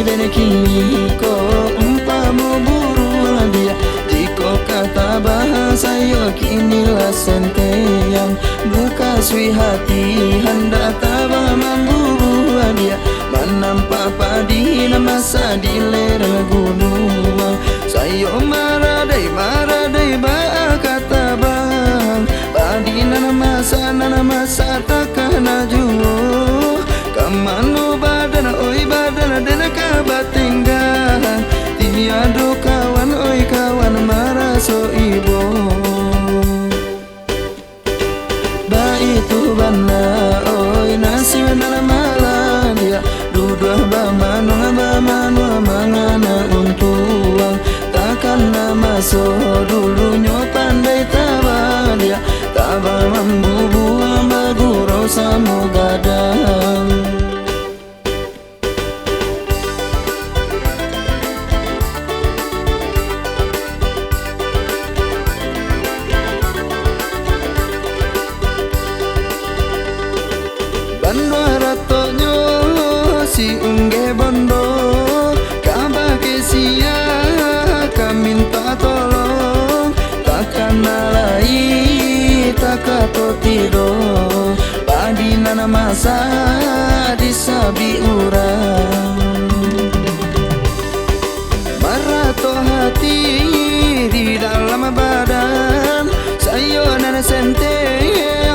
bene kini ko umpama buruan dia. Jika kata bahasa yo kinilah sente yang buka sui hati hendak tabah membubuh dia. Menampak padi masa di lereng gunung. Sayo maradai ba kata bang. Padi nana masa takkan najuo. Kamano badan oi badan dan kabatinggan. Tiada kawan oi kawan maraso ibo. Ba itu bana oi nasi nana malan dia. Duduk ba manu mangana untuang. Takkan nama so dulunya pandai tabah dia. Tabah membubu ambaguro samo gadang. Bando ratonyo si ungge bondo kabake sia kaminta tolong takkan nalai takato tido padi nana masa disabi urang marato hati di dalam badan sayo nana sente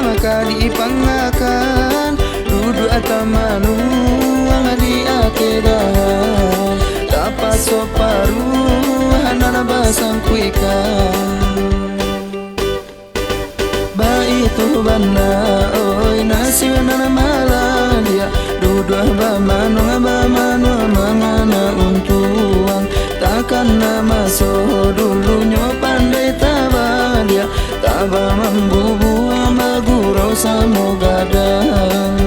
maka dipangakan duduk atamanu di akedah dapat soparu hanana basang kuikan. Ba itu bana oi nasi nana malan dia. Duduk ba manu mangana untuang. Takkan nama so dulunya pandai tabah dia. Tabah membubu ambaguro samo gadang.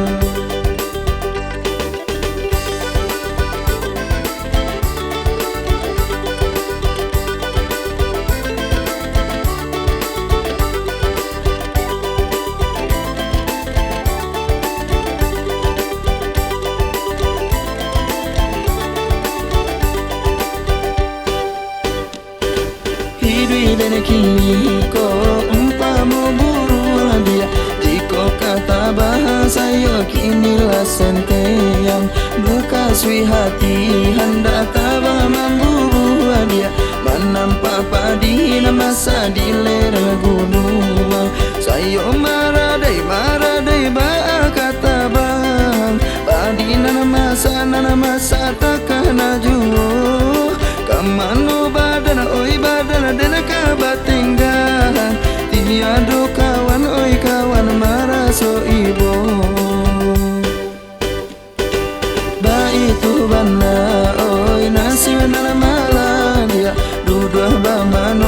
Hidup bene kini ko umpama buruan dia. Jika kata bahasa yo kinilah sente yang buka sui hati hendak tabah membubuh dia. Menampak padi masa di lereng gunung. Sayo maradai ba kata bang. Padi nana masa takkan najuo. Kamano badan oi badan dan kabatinggan. Tiada kawan oi kawan maraso ibo. Ba itu bana oi nasi nana malan dia. Duduk ba manu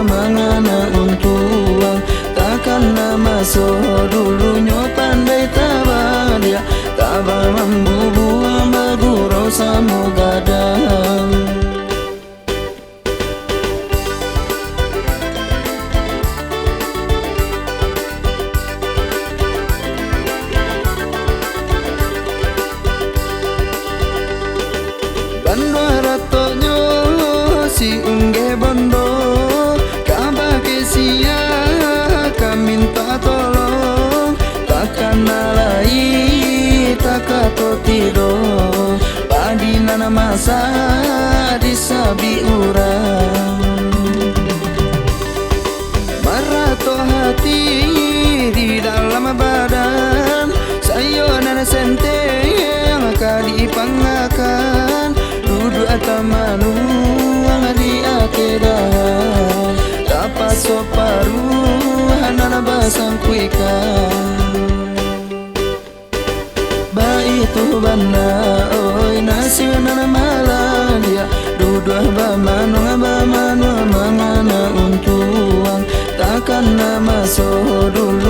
mangana untuang. Takkan nama so dulunya pandai tabah dia. Tabah membubu ambaguro samo gadang. Bando ratonyo si ungge bondo kabake sia kaminta tolong takkan nalai takato tido padi nana masa disabi urang marato hati di dalam badan sayo nana sente maka dipangakan duduk atamanu di akedah dapat soparu hanana basang kuikan. Ba itu bana oi nasi nana malan dia. Duduk ba manu mangana untuang. Takkan nama so dulu